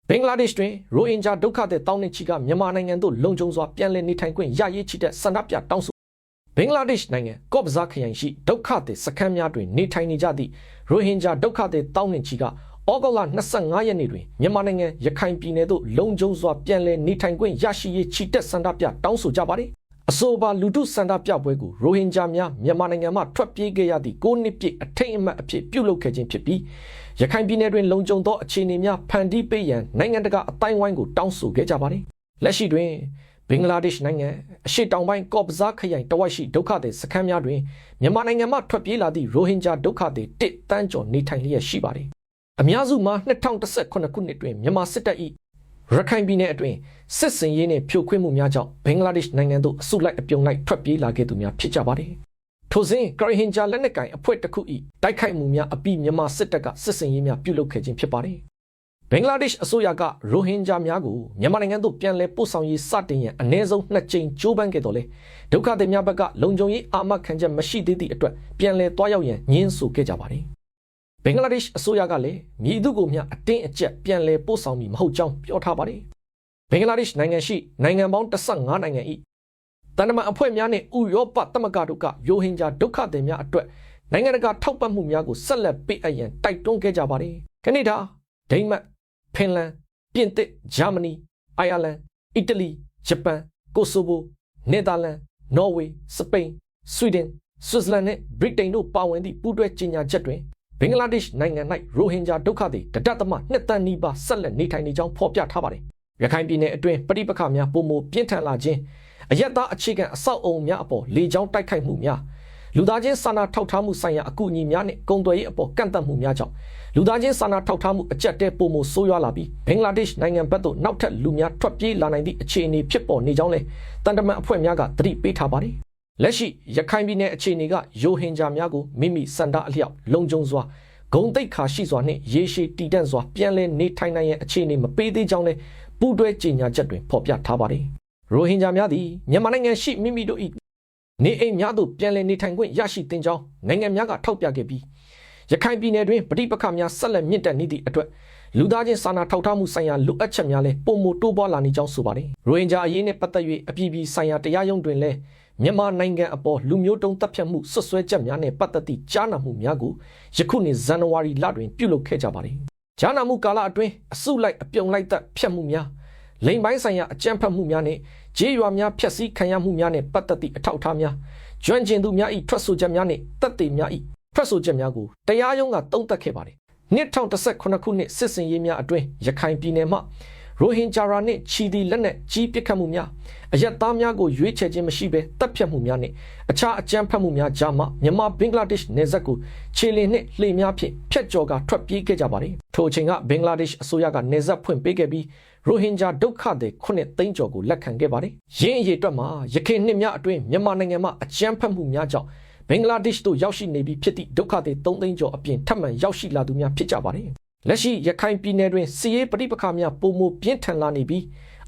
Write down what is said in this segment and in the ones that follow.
ဘင်္ဂလားဒေ့ရှ်တွင်ရိုဟင်ဂျာဒုက္ခသည်တောင်းနှင့်ချီကမြန်မာနိုင်ငံသို့လုံခြုံစွာပြန်လည်နေထိုင်ခွင့်ရရေးချီတဲ့ဆန္ဒပြတောင်းဆိုဘင်္ဂလားဒေ့ရှ်နိုင်ငံကော့ဘဇာခရိုင်ရှိဒုက္ခသည်စခန်းများတွင်နေထိုင်နေကြသည့်ရိုဟင်ဂျာဒုက္ခသည်တောင်းနှင့်ချီကဩဂုတ်လ25ရက်နေ့တွင်မြန်မာနိုင်ငံရခိုင်ပြည်နယ်သို့လုံခြုံစွာပြန်လည်နေထိုင်ခွင့်ရရှိရေးချီတက်ဆန္ဒပြတောင်းဆိုကြပါသည်အဆိုပါလူထုဆန္ဒပြပွဲကိုရိုဟင်ဂျာများမြန်မာနိုင်ငံမှထွက်ပြေးခဲ့ရသည့်9နှစ်ပြည့်အထိမ်းအမှတ်အဖြစ်ပြုလုပ်ခဲ့ခြင်းဖြစ်ပြီးရခိုင်ပြည်နယ်တွင်လုံခြုံသောအခြေအနေများဖန်တီးပေးရန်နိုင်ငံတကာအတိုင်းအဝိုင်းကိုတောင်းဆိုခဲ့ကြပါသည်လက်ရှိတွင်ဘင်္ဂလားဒေ့ရှ်နိုင်ငံအရှေ့တောင်ပိုင်းကော့ဘဇာခရိုင်တဝိုက်ရှိဒုက္ခသည်စခန်းများတွင်မြန်မာနိုင်ငံမှထွက်ပြေးလာသည့်ရိုဟင်ဂျာဒုက္ခသည်1တန်းကျော်နေထိုင်လျက်ရှိပါသည်အများစုမှာ2018ခုနှစ်တွင်မြန်မာစစ်တပ်၏ရခိုင်ပြည်နယ်အတွင်းစစ်စင်ရေးနှင့်ဖြိုခွင်းမှုများကြောင့်ဘင်္ဂလားဒေ့ရှ်နိုင်ငံသို့အစုလိုက်အပြုံလိုက်ထွက်ပြေးလာခဲ့သူများဖြစ်ကြပါသည်ထို့စဉ်ရိုဟင်ဂျာလက်နက်ကိုင်အဖွဲ့တစ်ခု၏တိုက်ခိုက်မှုများအပြီးမြန်မာစစ်တပ်ကစစ်စင်ရေးများပြုလုပ်ခဲ့ခြင်းဖြစ်ပါတယ်ဘင်္ဂလားဒေ့ရှ်အစိုးရကရိုဟင်ဂျာများကိုမြန်မာနိုင်ငံသို့ပြန်လည်ပို့ဆောင်ရေးစတင်ရန်အနည်းဆုံး2ကြိမ်ကြိုးပမ်းခဲ့တော်လဲဒုက္ခသည်များဘက်ကလုံခြုံရေးအာမခံချက်မရှိသေးသည့်အတွက်ပြန်လည်သွားရောက်ရန်ညှင်းဆိုခဲ့ကြပါတယ်ဘင်္ဂလားဒေ့ရှ်အစိုးရကလည်းမည်သူကိုမျှအတင်းအကျပ်ပြန်လည်ပို့ဆောင်မည်မဟုတ်ကြောင်းပြောထားပါတယ်ဘင်္ဂလားဒေ့ရှ်နိုင်ငံရှိနိုင်ငံပေါင်း15နိုင်ငံ၏တန်တမာအဖွဲ့များနှင့်ဥရောပသမဂ္ဂတို့ကရိုဟင်ဂျာဒုက္ခသည်များအတွက်နိုင်ငံတကာထောက်ပံ့မှုများကိုဆက်လက်ပေးအပ်ရန်တိုက်တွန်းခဲ့ကြပါတယ်ကနေဒါဒိန်းမတ်ဖင်လန်ပြင်သစ်ဂျာမနီအိုင်ယာလန်အီတလီဂျပန်ကိုဆိုဗိုနယ်သာလန်နော်ဝေစပိန်ဆွီဒင်ဆွစ်ဇာလန်နှင့်ဗြိတိန်တို့ပါဝင်သည့်ပူးတွဲကြေညာချက်တွင်ဘင်္ဂလားဒေ့ရှ်နိုင်ငံ၌ရိုဟင်ဂျာဒုက္ခသည်တဒသမ2တန်းနီးပါးဆက်လက်နေထိုင်နေကြောင်းဖော်ပြထားပါတယ်ရခိုင်ပြည်နယ်အတွင်းပဋိပက္ခများပုံမပြင်းထန်လာခြင်းအယက်သားအခြေခံအဆောက်အုံများအပေါ်လေကြောင်းတိုက်ခိုက်မှုများလူသားချင်းစာနာထောက်ထားမှုဆိုင်ရာအကူအညီများနဲ့ကုန်သွယ်ရေးအပေါ်ကန့်သတ်မှုများကြောင့်လူသားချင်းစာနာထောက်ထားမှုအကျပ်တဲပုံမဆိုးရွားလာပြီးဘင်္ဂလားဒေ့ရှ်နိုင်ငံဘက်သို့နောက်ထပ်လူများထွက်ပြေးလာနိုင်သည့်အခြေအနေဖြစ်ပေါ်နေကြောင်းလည်းတန်တမန်အဖွဲ့များကသတိပေးထားပါတယ်လက်ရှိရခိုင်ပြည်နယ်အခြေအနေကရိုဟင်ဂျာများကိုမိမိစန္ဒအလျောက်လုံခြုံစွာဂုံတိတ်ခါရှိစွာနှင့်ရေရှည်တည်တံ့စွာပြန်လည်နေထိုင်နိုင်ရန်အခြေအနေမပေးသေးကြောင်းလည်းပူးတွဲကြေညာချက်တွင်ဖော်ပြထားပါတယ်ရိုဟင်ဂျာများသည်မြန်မာနိုင်ငံရှိမိမိတို့၏နေအိမ်များသို့ပြန်လည်နေထိုင်ခွင့်ရရှိသင့်ကြောင်းနိုင်ငံများကထောက်ပြခဲ့ပြီးရခိုင်ပြည်နယ်တွင်ပဋိပက္ခများဆက်လက်မြင့်တက်နေသည့်အတွက်လူသားချင်းစာနာထောက်ထားမှုဆိုင်ရာလိုအပ်ချက်များလည်းပုံမတိုးပွားလာနေကြောင်းဆိုပါတယ်ရိုဟင်ဂျာအရေးနှင့်ပတ်သက်၍အပြည်ပြည်ဆိုင်ရာတရားရုံးတွင်လည်းမြန်မာနိုင်ငံအပေါ်လူမျိုးတုံးတပ်ဖြတ်မှုဆွဆွဲချက်များနဲ့ပတ်သက်သည့်ကြားနာမှုများကိုယခုနှစ်ဇန်နဝါရီလတွင်ပြုလုပ်ခဲ့ကြပါတယ်ကြားနာမှုကာလအတွင်းအစုလိုက်အပြုံလိုက်တပ်ဖြတ်မှုများလိမ်ပိုင်းဆိုင်ရာအကြမ်းဖက်မှုများနဲ့ဂျေးရွာများဖျက်ဆီးခံရမှုများနဲ့ပတ်သက်သည့်အထောက်အထားများကျွမ်းကျင်သူများ၏ထွက်ဆိုချက်များနဲ့တပ်တွေများ၏ထွက်ဆိုချက်များကိုတရားရုံးကသုံးသပ်ခဲ့ပါတယ်2019ခုနှစ်စစ်စင်ရေးများအတွင်းရခိုင်ပြည်နယ်မှရိုဟင်ဂျာရာနှင့်ချီတီလက်နက်ကြီးပစ်ခတ်မှုများအရက်သားများကိုရွေးချယ်ခြင်းမရှိဘဲတပ်ဖြတ်မှုများနှင့်အခြားအကြမ်းဖက်မှုများကြားမှမြန်မာဘင်္ဂလားဒေ့ရှ်နယ်စပ်ကိုခြေလင်းနှင့်လှေများဖြင့်ဖျက်ကျော်ကထွက်ပြေးခဲ့ကြပါတယ်ထိုအချိန်ကဘင်္ဂလားဒေ့ရှ်အစိုးရကနယ်စပ်ဖွင့်ပေးခဲ့ပြီးရိုဟင်ဂျာဒုက္ခသည်9သိန်းကျော်ကိုလက်ခံခဲ့ပါတယ်ရင်းအရေးအတွက်မှာရခိုင်နှစ်များအတွင်းမြန်မာနိုင်ငံမှာအကြမ်းဖက်မှုများကြောင့်ဘင်္ဂလားဒေ့ရှ်တို့ရောက်ရှိနေပြီးဖြစ်သည့်ဒုက္ခသည်3သိန်းကျော်အပြင်ထပ်မံရောက်ရှိလာသူများဖြစ်ကြပါတယ်လက်ရှိရခိုင်ပြည်နယ်တွင်စစ်ရေးပဋိပက္ခများပုံမပြင်းထန်လာနေပြီး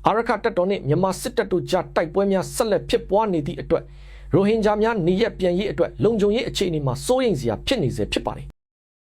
အာရခတပ်တော်နှင့်မြန်မာစစ်တပ်တို့ကြားတိုက်ပွဲများဆက်လက်ဖြစ်ပွားနေသည့်အတွက်ရိုဟင်ဂျာများနေရပြန်ရေးအတွက်လုံခြုံရေးအခြေအနေမှာစိုးရိမ်စရာဖြစ်နေစေဖြစ်ပါတယ်